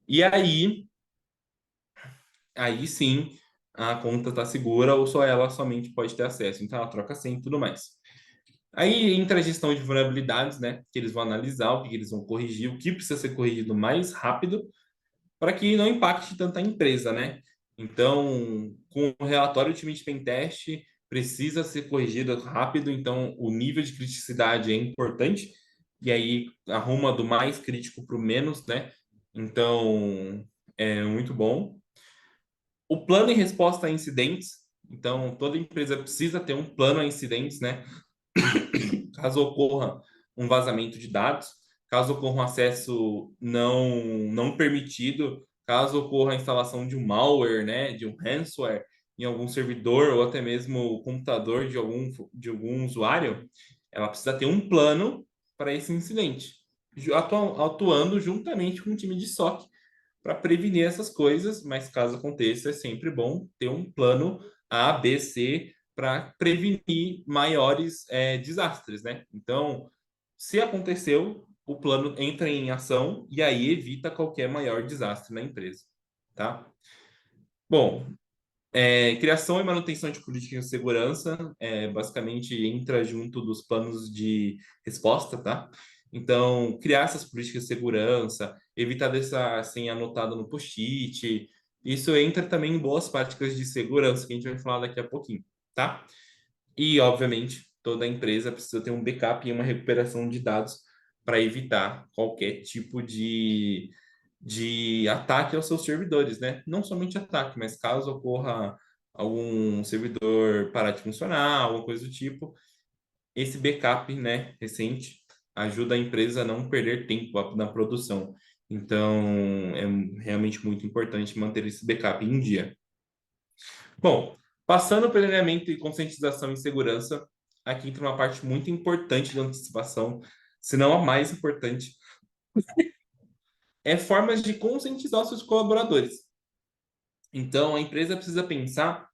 [SPEAKER 2] E aí sim, a conta está segura ou só ela somente pode ter acesso. Então ela troca senha e tudo mais. Aí entra a gestão de vulnerabilidades, né? Que eles vão analisar, o que eles vão corrigir, o que precisa ser corrigido mais rápido para que não impacte tanto a empresa, né? Então, com o relatório do time de pentest, precisa ser corrigido rápido, então o nível de criticidade é importante, e aí arruma do mais crítico para o menos, né? Então, é muito bom. O plano em resposta a incidentes, então toda empresa precisa ter um plano a incidentes, né? Caso ocorra um vazamento de dados, caso ocorra um acesso não permitido, caso ocorra a instalação de um malware, né, de um ransomware em algum servidor ou até mesmo o computador de algum usuário, ela precisa ter um plano para esse incidente, atuando juntamente com o time de SOC para prevenir essas coisas, mas caso aconteça, é sempre bom ter um plano A, B, C para prevenir maiores desastres, né? Então, se aconteceu, o plano entra em ação e aí evita qualquer maior desastre na empresa, tá? Bom, criação e manutenção de políticas de segurança, basicamente entra junto dos planos de resposta, tá? Então, criar essas políticas de segurança, evitar deixar senha anotada no post-it, isso entra também em boas práticas de segurança, que a gente vai falar daqui a pouquinho, tá? E, obviamente, toda empresa precisa ter um backup e uma recuperação de dados para evitar qualquer tipo de ataque aos seus servidores, né? Não somente ataque, mas caso ocorra algum servidor parar de funcionar, alguma coisa do tipo, esse backup, né, recente, ajuda a empresa a não perder tempo na produção. Então, é realmente muito importante manter esse backup em dia. Bom, passando pelo treinamento e conscientização em segurança, aqui entra uma parte muito importante da antecipação, se não a mais importante, é formas de conscientizar os seus colaboradores. Então, a empresa precisa pensar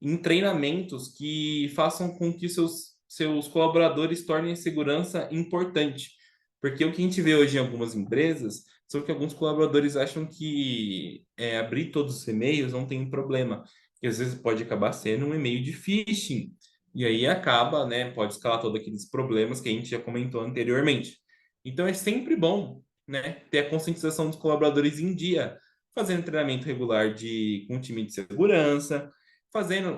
[SPEAKER 2] em treinamentos que façam com que seus colaboradores tornem a segurança importante. Porque o que a gente vê hoje em algumas empresas são que alguns colaboradores acham que abrir todos os e-mails não tem problema. E às vezes pode acabar sendo um e-mail de phishing. E aí acaba, né, pode escalar todos aqueles problemas que a gente já comentou anteriormente. Então é sempre bom, né, ter a conscientização dos colaboradores em dia, fazendo treinamento regular com o time de segurança,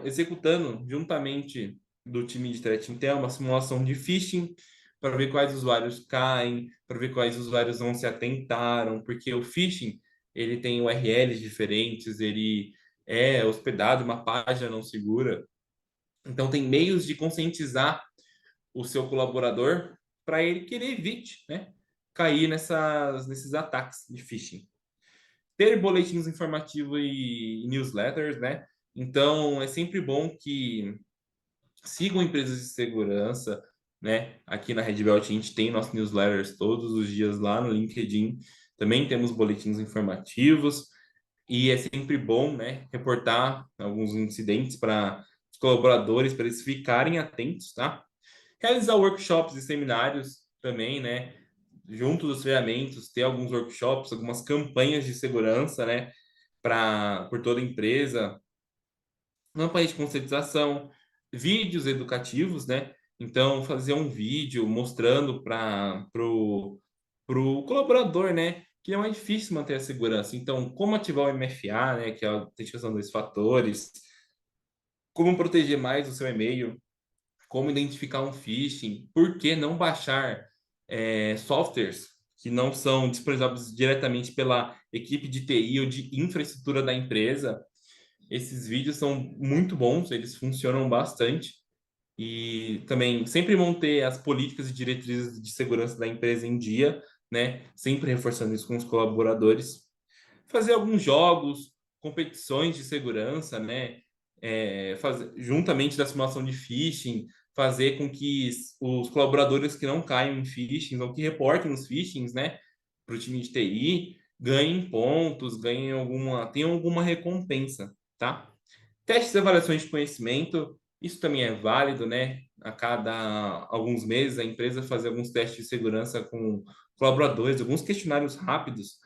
[SPEAKER 2] executando juntamente do time de threat intel uma simulação de phishing para ver quais usuários caem, para ver quais usuários não se atentaram, porque o phishing ele tem URLs diferentes, ele é hospedado em uma página não segura. Então tem meios de conscientizar o seu colaborador para ele que ele evite, né, cair nesses ataques de phishing. Ter boletins informativos e newsletters, né? Então, é sempre bom que sigam empresas de segurança, né? Aqui na Red Belt a gente tem nossos newsletters todos os dias lá no LinkedIn. Também temos boletins informativos e é sempre bom, né, reportar alguns incidentes para os colaboradores, para eles ficarem atentos, tá? Realizar workshops e seminários também, né? Junto dos treinamentos, ter alguns workshops, algumas campanhas de segurança, né? Por toda a empresa, campanha de conscientização, vídeos educativos, né? Então, fazer um vídeo mostrando pro colaborador, né? Que não é difícil manter a segurança. Então, como ativar o MFA, né? Que é a autenticação dos fatores, como proteger mais o seu e-mail, como identificar um phishing, por que não baixar softwares que não são disponibilizados diretamente pela equipe de TI ou de infraestrutura da empresa. Esses vídeos são muito bons, eles funcionam bastante. E também sempre manter as políticas e diretrizes de segurança da empresa em dia, né? Sempre reforçando isso com os colaboradores. Fazer alguns jogos, competições de segurança, né? Juntamente da simulação de phishing, fazer com que os colaboradores que não caiam em phishing ou que reportem os phishings, né, para o time de TI, ganhem pontos, tenham alguma recompensa, tá? Testes e avaliações de conhecimento, isso também é válido, né? A cada alguns meses a empresa fazer alguns testes de segurança com colaboradores, alguns questionários rápidos,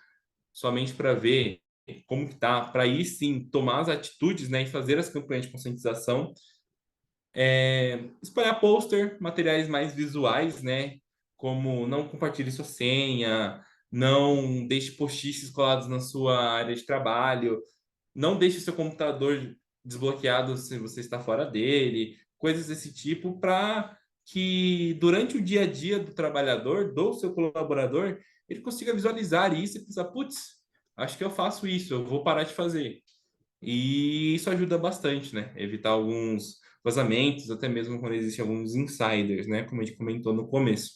[SPEAKER 2] somente para ver como que tá, para aí sim tomar as atitudes, né, e fazer as campanhas de conscientização. Espalhar pôster, materiais mais visuais, né, como não compartilhe sua senha, não deixe post-its colados na sua área de trabalho, não deixe seu computador desbloqueado se você está fora dele, coisas desse tipo, para que durante o dia a dia do trabalhador, do seu colaborador, ele consiga visualizar isso e pensar, putz, acho que eu faço isso, eu vou parar de fazer. E isso ajuda bastante, né? Evitar alguns vazamentos, até mesmo quando existem alguns insiders, né? Como a gente comentou no começo.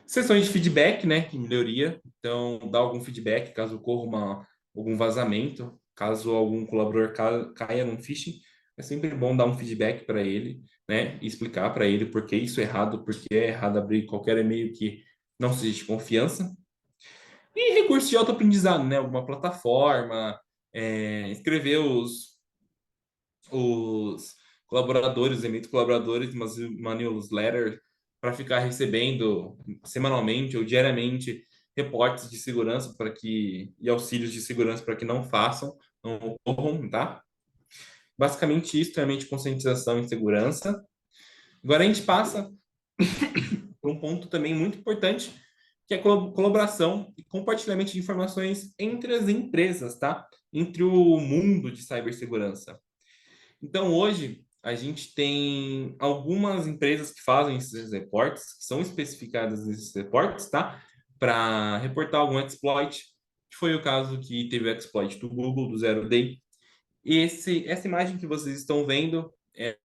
[SPEAKER 2] Sessões de feedback, né? De melhoria. Então, dar algum feedback caso ocorra algum vazamento, caso algum colaborador caia num phishing. É sempre bom dar um feedback para ele, né? E explicar para ele por que isso é errado, porque é errado abrir qualquer e-mail que não seja de confiança. E recursos de autoaprendizado, né? Alguma plataforma, escrever os colaboradores, emitir colaboradores, uma newsletter para ficar recebendo semanalmente ou diariamente reportes de segurança e auxílios de segurança para que não ocorram, tá? Basicamente isso, realmente conscientização e segurança. Agora a gente passa para um ponto também muito importante, que é a colaboração e compartilhamento de informações entre as empresas, tá? Entre o mundo de cibersegurança. Então, hoje, a gente tem algumas empresas que fazem esses reportes, que são especificadas nesses reportes, tá? Para reportar algum exploit, que foi o caso que teve o exploit do Google, do Zero Day. Essa imagem que vocês estão vendo,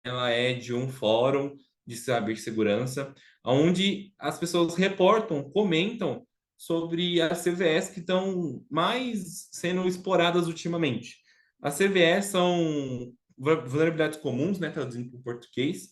[SPEAKER 2] ela é de um fórum de cibersegurança, onde as pessoas reportam, comentam sobre as CVEs que estão mais sendo exploradas ultimamente. As CVEs são vulnerabilidades comuns, né, traduzindo para o português.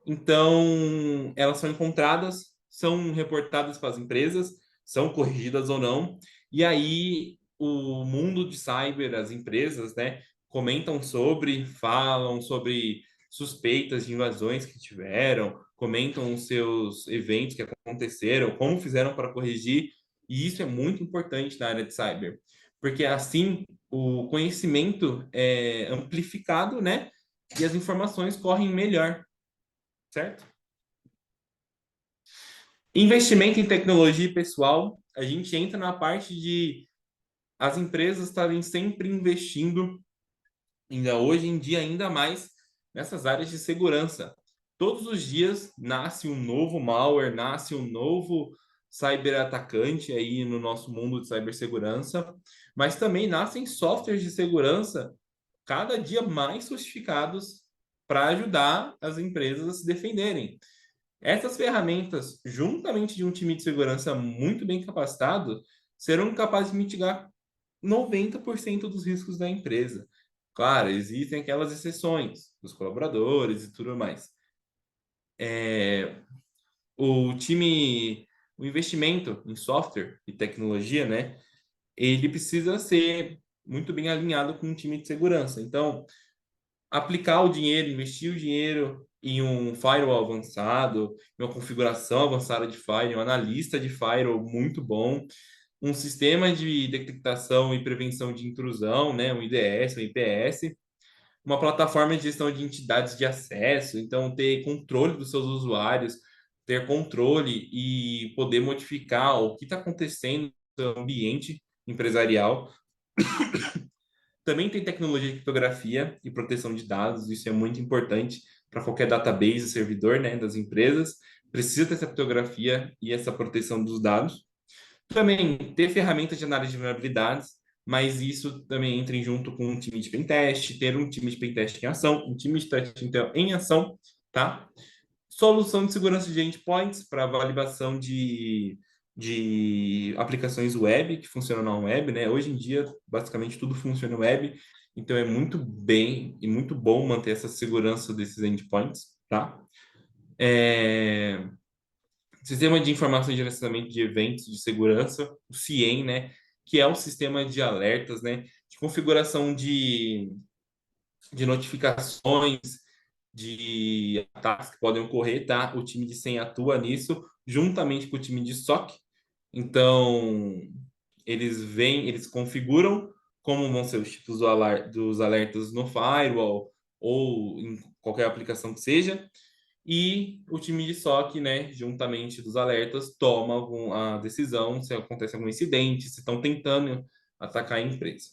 [SPEAKER 2] Então, elas são encontradas, são reportadas para as empresas, são corrigidas ou não, e aí o mundo de cyber, as empresas, né, comentam sobre, falam sobre suspeitas de invasões que tiveram, comentam os seus eventos que aconteceram, como fizeram para corrigir, e isso é muito importante na área de cyber, porque assim o conhecimento é amplificado, né, e as informações correm melhor, certo? Investimento em tecnologia pessoal, a gente entra na parte de as empresas estarem sempre investindo, ainda hoje em dia, ainda mais nessas áreas de segurança. Todos os dias nasce um novo malware, nasce um novo cyberatacante aí no nosso mundo de cibersegurança, mas também nascem softwares de segurança cada dia mais sofisticados para ajudar as empresas a se defenderem. Essas ferramentas, juntamente de um time de segurança muito bem capacitado, serão capazes de mitigar 90% dos riscos da empresa. Claro, existem aquelas exceções dos colaboradores e tudo mais. O time, o investimento em software e tecnologia, né, ele precisa ser muito bem alinhado com um time de segurança. Então, aplicar o dinheiro, investir o dinheiro em um firewall avançado, em uma configuração avançada de firewall, um analista de firewall muito bom, um sistema de detectação e prevenção de intrusão, né, um IDS, um IPS, uma plataforma de gestão de entidades de acesso, então ter controle dos seus usuários, ter controle e poder modificar o que está acontecendo no ambiente empresarial. Também tem tecnologia de criptografia e proteção de dados, isso é muito importante para qualquer database, servidor, né, das empresas, precisa ter essa criptografia e essa proteção dos dados. Também ter ferramentas de análise de vulnerabilidades, mas isso também entra junto com um time de pentest, ter um time de pentest em ação, um time de threat intel em ação, tá? Solução de segurança de endpoints para validação de aplicações web que funcionam na web, né? Hoje em dia, basicamente tudo funciona web, então é muito bem e muito bom manter essa segurança desses endpoints, tá? É, Sistema de Informação e Gerenciamento de Eventos de Segurança, o CIEM, né? Que é um sistema de alertas, né? De configuração de notificações, de ataques que podem ocorrer, tá? O time de SEM atua nisso, juntamente com o time de SOC. Então, eles configuram como vão ser os tipos dos alertas no firewall ou em qualquer aplicação que seja, e o time de SOC, né, juntamente dos alertas, toma a decisão se acontece algum incidente, se estão tentando atacar a empresa.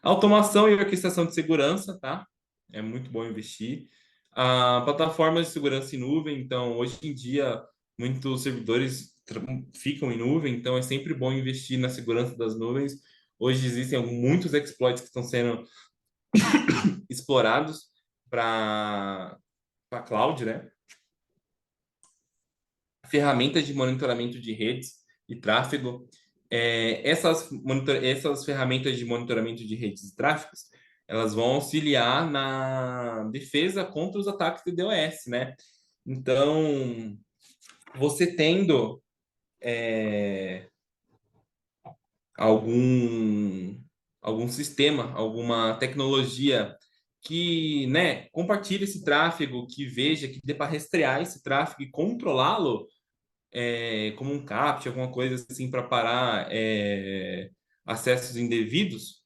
[SPEAKER 2] Automação e orquestração de segurança, tá? É muito bom investir. Plataformas de segurança em nuvem, então, hoje em dia, muitos servidores ficam em nuvem, então é sempre bom investir na segurança das nuvens. Hoje existem muitos exploits que estão sendo explorados para cloud, né? Ferramentas de monitoramento de redes e tráfego. Essas ferramentas de monitoramento de redes e tráfegos, elas vão auxiliar na defesa contra os ataques de DOS, né? Então, você tendo algum, algum sistema, alguma tecnologia que, né, compartilhe esse tráfego, que veja, que dê para rastrear esse tráfego e controlá-lo, como um CAPTCHA, alguma coisa assim para parar acessos indevidos,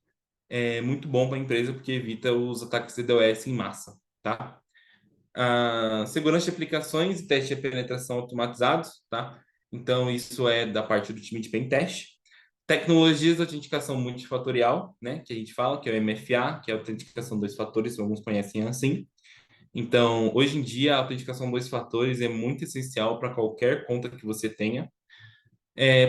[SPEAKER 2] é muito bom para a empresa porque evita os ataques DDoS em massa, tá? Segurança de aplicações e teste de penetração automatizados, tá? Então, isso é da parte do time de pentest. Tecnologias de autenticação multifatorial, né? Que a gente fala, que é o MFA, que é a autenticação dois fatores, alguns conhecem assim. Então, hoje em dia, a autenticação dois fatores é muito essencial para qualquer conta que você tenha.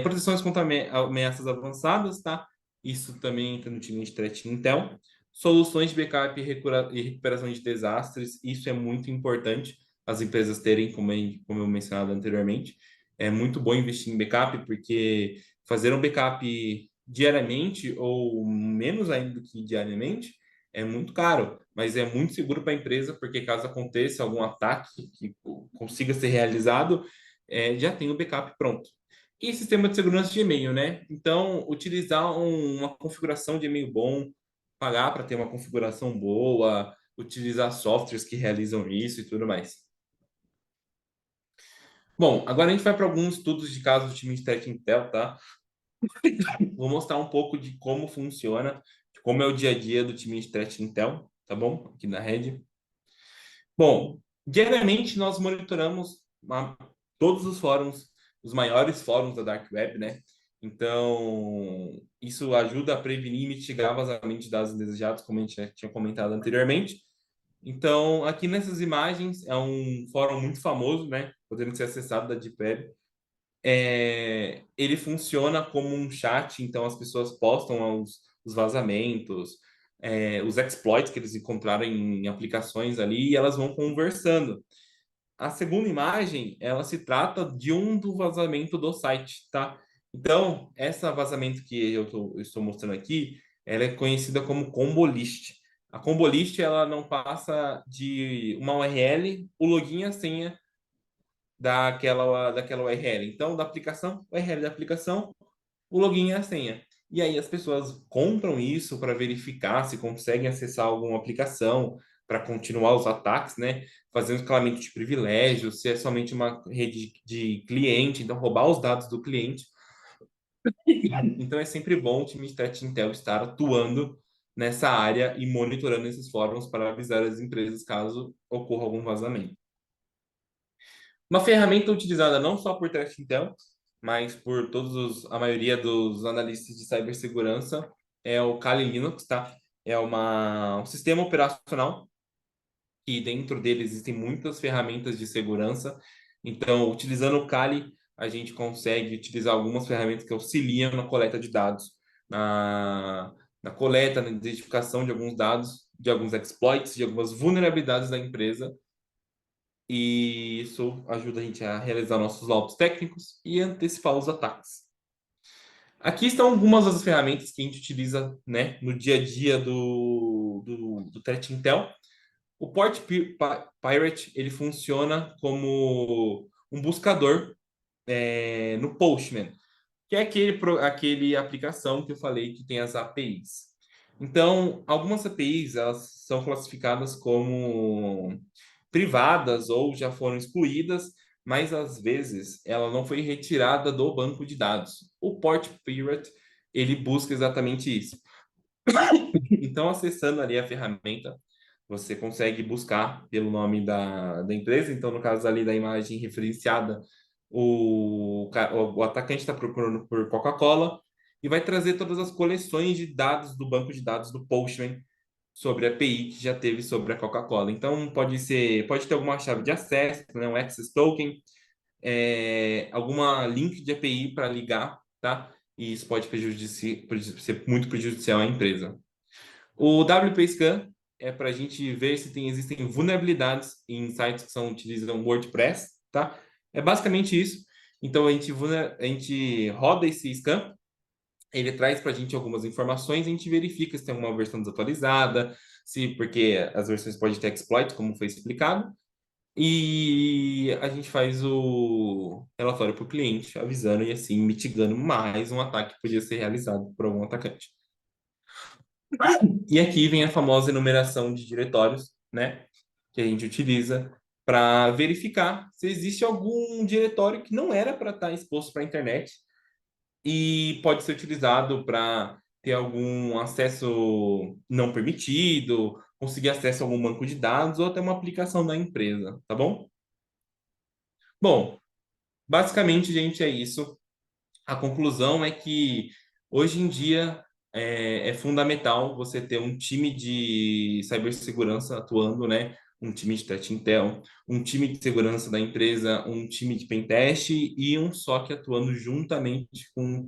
[SPEAKER 2] Proteções contra ameaças avançadas, tá? Isso também entra no time de threat intel. Soluções de backup e recuperação de desastres, isso é muito importante as empresas terem, como eu mencionado anteriormente. É muito bom investir em backup, porque fazer um backup diariamente, ou menos ainda do que diariamente, é muito caro, mas é muito seguro para a empresa, porque caso aconteça algum ataque que consiga ser realizado, já tem o backup pronto. E sistema de segurança de e-mail, né? Então, utilizar uma configuração de e-mail bom, pagar para ter uma configuração boa, utilizar softwares que realizam isso e tudo mais. Bom, agora a gente vai para alguns estudos de caso do time de Threat Intel, tá? Vou mostrar um pouco de como funciona, de como é o dia a dia do time de Threat Intel, tá bom? Aqui na rede. Bom, diariamente nós monitoramos todos os fóruns, os maiores fóruns da Dark Web, né? Então, isso ajuda a prevenir e mitigar vazamento de dados indesejados, como a gente já tinha comentado anteriormente. Então, aqui nessas imagens é um fórum muito famoso, né? Podendo ser acessado da Deep Web. Ele funciona como um chat, então as pessoas postam os vazamentos, os exploits que eles encontraram em aplicações ali e elas vão conversando. A segunda imagem, ela se trata de do vazamento do site, tá? Então, essa vazamento que eu estou mostrando aqui, ela é conhecida como combo list. A combo list, ela não passa de uma URL, o login e a senha daquela URL. Então, da aplicação, URL da aplicação, o login e a senha. E aí as pessoas compram isso para verificar se conseguem acessar alguma aplicação, para continuar os ataques, né? Fazendo escalamento de privilégios, se é somente uma rede de cliente, então roubar os dados do cliente. Então é sempre bom o time de Threat Intel estar atuando nessa área e monitorando esses fóruns para avisar as empresas caso ocorra algum vazamento. Uma ferramenta utilizada não só por Threat Intel, mas por a maioria dos analistas de cibersegurança é o Kali Linux, tá? É um sistema operacional que dentro dele existem muitas ferramentas de segurança. Então, utilizando o Kali, a gente consegue utilizar algumas ferramentas que auxiliam na coleta de dados, na, na coleta, na identificação de alguns dados, de alguns exploits, de algumas vulnerabilidades da empresa, e isso ajuda a gente a realizar nossos laudos técnicos e antecipar os ataques. Aqui estão algumas das ferramentas que a gente utiliza, né, no dia a dia do Threat Intel. O Pirate ele funciona como um buscador no Postman, que é aquele aplicação que eu falei que tem as APIs. Então, algumas APIs elas são classificadas como privadas ou já foram excluídas, mas às vezes ela não foi retirada do banco de dados. O Port Pirate ele busca exatamente isso. Então, acessando ali a ferramenta, você consegue buscar pelo nome da empresa. Então, no caso ali da imagem referenciada, o atacante está procurando por Coca-Cola e vai trazer todas as coleções de dados do banco de dados do Postman sobre a API que já teve sobre a Coca-Cola. Então, pode ter alguma chave de acesso, né, um access token, alguma link de API para ligar, tá? E isso pode ser muito prejudicial à empresa. O WP Scan é para a gente ver se existem vulnerabilidades em sites que utilizam WordPress, tá? É basicamente isso. Então a gente roda esse scan, ele traz para a gente algumas informações, a gente verifica se tem uma versão desatualizada, se porque as versões podem ter exploit, como foi explicado, e a gente faz o relatório para o cliente, avisando e assim mitigando mais um ataque que podia ser realizado por algum atacante. E aqui vem a famosa enumeração de diretórios, né, que a gente utiliza para verificar se existe algum diretório que não era para estar exposto para a internet e pode ser utilizado para ter algum acesso não permitido, conseguir acesso a algum banco de dados ou até uma aplicação da empresa, tá bom? Bom, basicamente, gente, é isso. A conclusão é que hoje em dia é fundamental você ter um time de cibersegurança atuando, né? Um time de threat intel, um time de segurança da empresa, um time de pentest e um SOC atuando juntamente com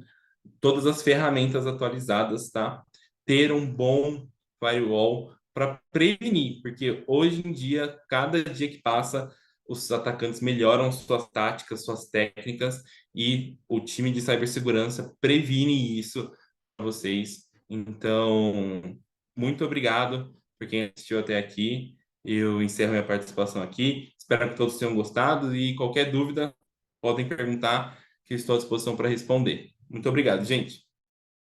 [SPEAKER 2] todas as ferramentas atualizadas, tá? Ter um bom firewall para prevenir, porque hoje em dia, cada dia que passa, os atacantes melhoram suas táticas, suas técnicas e o time de cibersegurança previne isso para vocês. Então, muito obrigado por quem assistiu até aqui. Eu encerro minha participação aqui. Espero que todos tenham gostado e qualquer dúvida podem perguntar, que estou à disposição para responder. Muito obrigado, gente.